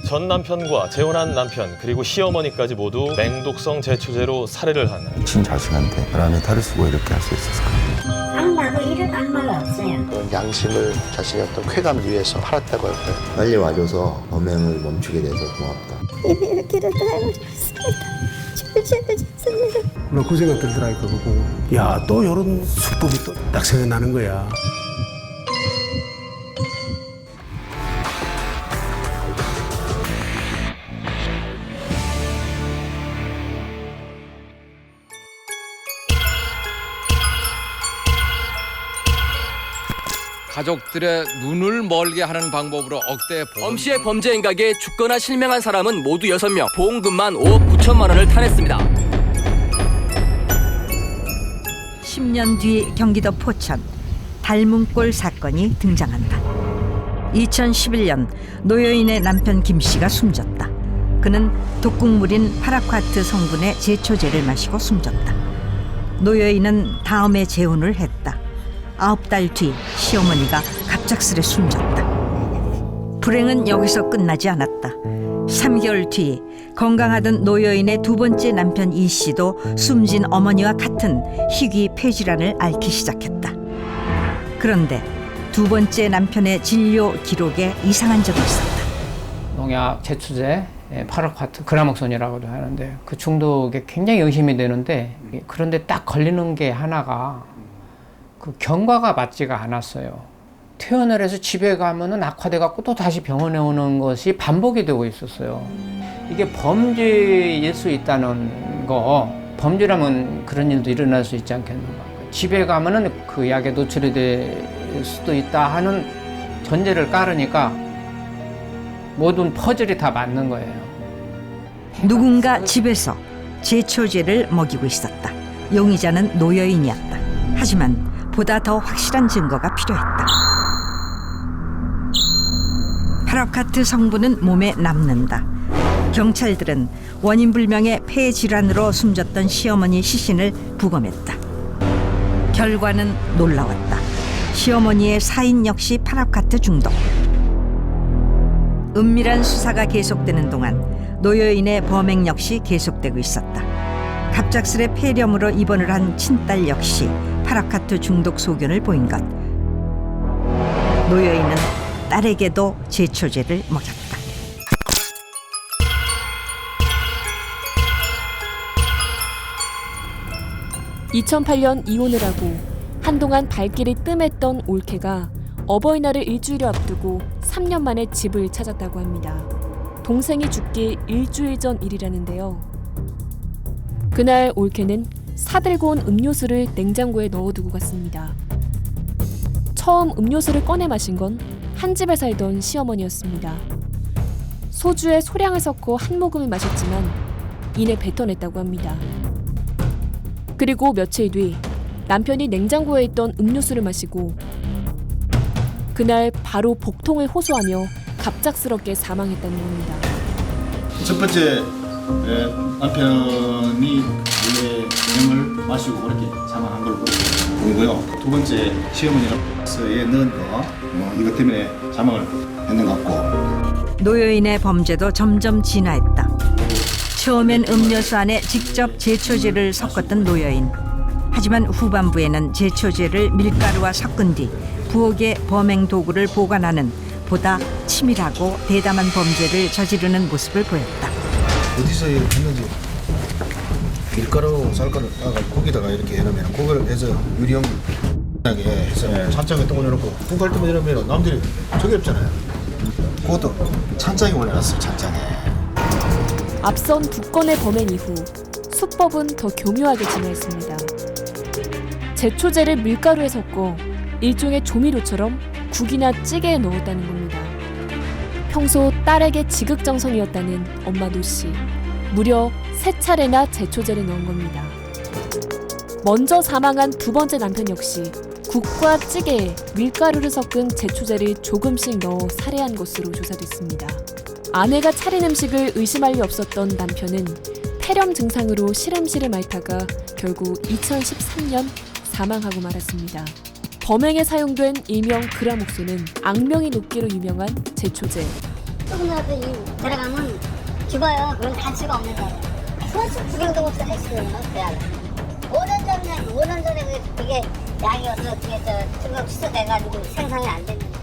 전 남편과 재혼한 남편 그리고 시어머니까지 모두 맹독성 제초제로 살해를 한 친자식한테 바람에 탈을 쓰고 이렇게 할 수 있었을까? 악마도 이런 악마가 없어요. 그런 양심을 자신의 어떤 쾌감을 위해서 팔았다고 할 거예요. 빨리 와줘서 범행을 멈추게 돼서 고맙다. 이렇게라도 하고 싶습니다. 제발 좋습니다. 물론 그 생각 들더라고요. 그거 보고 야, 또 이런 수법이 또 딱 생각나는 거야. 가족들의 눈을 멀게 하는 방법으로 억대 보험. 엄 씨의 범죄 행각에 죽거나 실명한 사람은 모두 6명, 보험금만 5억 9천만 원을 탄했습니다. 10년 뒤 경기도 포천 닮은꼴 사건이 등장한다. 2011년 노여인의 남편 김 씨가 숨졌다. 그는 독극물인 파라콰트 성분의 제초제를 마시고 숨졌다. 노여인은 다음에 재혼을 했다. 9달 뒤 시어머니가 갑작스레 숨졌다. 불행은 여기서 끝나지 않았다. 3개월 뒤 건강하던 노여인의 두 번째 남편 이 씨도 숨진 어머니와 같은 희귀 폐질환을 앓기 시작했다. 그런데 두 번째 남편의 진료 기록에 이상한 점이 있었다. 농약 제초제 파라콰트 그라목손이라고도 하는데 그 중독에 굉장히 의심이 되는데, 그런데 딱 걸리는 게 하나가 그 경과가 맞지가 않았어요. 퇴원을 해서 집에 가면은 악화돼 갖고 또 다시 병원에 오는 것이 반복이 되고 있었어요. 이게 범죄일 수 있다는 거, 범죄라면 그런 일도 일어날 수 있지 않겠는가. 집에 가면은 그 약에 노출이 될 수도 있다 하는 전제를 깔으니까 모든 퍼즐이 다 맞는 거예요. 누군가 집에서 제초제를 먹이고 있었다. 용의자는 노여인이었다. 하지만 보다 더 확실한 증거가 필요했다. 파라콰트 성분은 몸에 남는다. 경찰들은 원인 불명의 폐 질환으로 숨졌던 시어머니 시신을 부검했다. 결과는 놀라웠다. 시어머니의 사인 역시 파라콰트 중독. 은밀한 수사가 계속되는 동안 노여인의 범행 역시 계속되고 있었다. 갑작스레 폐렴으로 입원을 한 친딸 역시 파라콰트 중독 소견을 보인 것. 노여인은 딸에게도 제초제를 먹였다. (2008년) 이혼을 하고 한동안 발길이 뜸했던 올케가 어버이날을 일주일을 앞두고 3년 만에 집을 찾았다고 합니다. 동생이 죽기 일주일 전 일이라는데요. 그날 올케는 사들고 온 음료수를 냉장고에 넣어두고 갔습니다. 처음 음료수를 꺼내 마신 건 한 집에 살던 시어머니였습니다. 소주에 소량을 섞어 한 모금을 마셨지만 이내 뱉어냈다고 합니다. 그리고 며칠 뒤 남편이 냉장고에 있던 음료수를 마시고 그날 바로 복통을 호소하며 갑작스럽게 사망했다는 겁니다. 첫 번째 남편이 병을 마시고 그렇게 사망한 걸로 보이고요. 두 번째 시어머니가 서에 넣은 거 이것 때문에 사망을 했는 것 같고. 노여인의 범죄도 점점 진화했다. 처음엔 음료수 안에 직접 제초제를 섞었던 노여인. 하지만 후반부에는 제초제를 밀가루와 섞은 뒤 부엌에 범행 도구를 보관하는 보다 치밀하고 대담한 범죄를 저지르는 모습을 보였다. 어디서 했는지 밀가루, 쌀가루 고기다가 이렇게 해놓으면 고기를 해서 유리형 하게 해서 찬장에 또 올려놓고 쿵갈 때만 이러면 남들이 저게 없잖아요. 그것도 찬장에 올려놨어요. 찬장에. 앞선 두 건의 범행 이후 수법은 더 교묘하게 진화했습니다. 제초제를 밀가루에 섞어 일종의 조미료처럼 국이나 찌개에 넣었다는 겁니다. 평소 딸에게 지극정성이었다는 엄마 노씨. 무려 3차례나 제초제를 넣은 겁니다. 먼저 사망한 두 번째 남편 역시 국과 찌개에 밀가루를 섞은 제초제를 조금씩 넣어 살해한 것으로 조사됐습니다. 아내가 차린 음식을 의심할 리 없었던 남편은 폐렴 증상으로 시름시름 앓다가 결국 2013년 사망하고 말았습니다. 범행에 사용된 일명 그라목손은 악명이 높기로 유명한 제초제. 조금이라도 들어가면 죽어요. 그런 가치가 없는 거예요. 소수 구경도 못 했어요. 그래야 5년 전에 그게 약이어서 그게 중국 취소돼가지고 생산이 안 되는 거예요.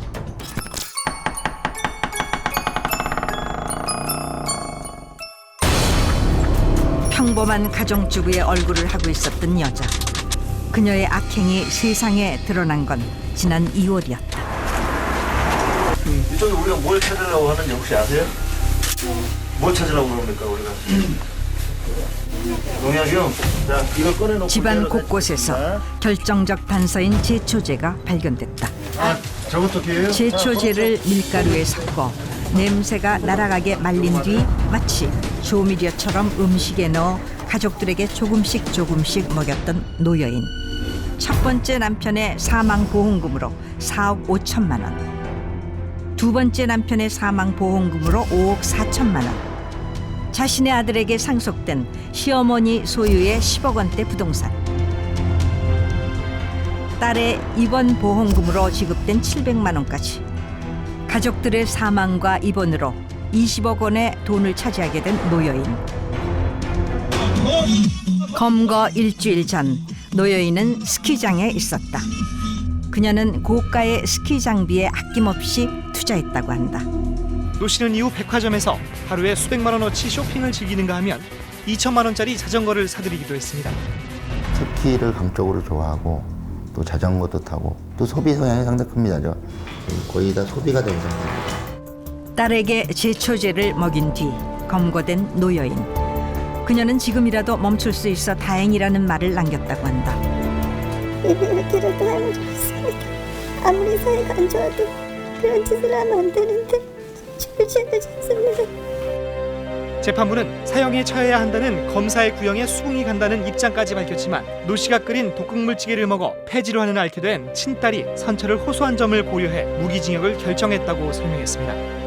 평범한 가정주부의 얼굴을 하고 있었던 여자. 그녀의 악행이 세상에 드러난 건 지난 2월이었다. 이쪽에 우리가 뭘 찾으려고 하는지 혹시 아세요? 뭘 찾으려고 그럽니까 우리가? 농약이요? 자, 이걸 꺼내놓고 집안 곳곳에서 결정적 단서인 제초제가 발견됐다. 아, 저것도 기회예요? 제초제를 밀가루에 섞어 냄새가 날아가게 말린 뒤 마치 조미료처럼 음식에 넣어 가족들에게 조금씩 먹였던 노여인. 첫 번째 남편의 사망 보험금으로 4억 5천만 원. 두 번째 남편의 사망 보험금으로 5억 4천만 원. 자신의 아들에게 상속된 시어머니 소유의 10억 원대 부동산. 딸의 입원 보험금으로 지급된 700만 원까지. 가족들의 사망과 입원으로 20억 원의 돈을 차지하게 된 노여인. 검거 일주일 전 노여인은 스키장에 있었다. 그녀는 고가의 스키 장비에 아낌없이 투자했다고 한다. 노 씨는 이후 백화점에서 하루에 수백만 원어치 쇼핑을 즐기는가 하면 2천만 원짜리 자전거를 사들이기도 했습니다. 스키를 강적으로 좋아하고 또 자전거도 타고 또 소비 성향이 상당히 큽니다. 거의 다 소비가 된 상태입니다. 딸에게 제초제를 먹인 뒤 검거된 노여인. 그녀는 지금이라도 멈출 수 있어 다행이라는 말을 남겼다고 한다. 이렇게라도 알고 싶습니다. 아무리 사이가 안 좋아도 그런 짓을 하면 안 되는데 절제하지 않습니다. 재판부는 사형에 처해야 한다는 검사의 구형에 수긍이 간다는 입장까지 밝혔지만 노 씨가 끓인 독극물찌개를 먹어 폐지로 하는 앓게 된 친딸이 선처를 호소한 점을 고려해 무기징역을 결정했다고 설명했습니다.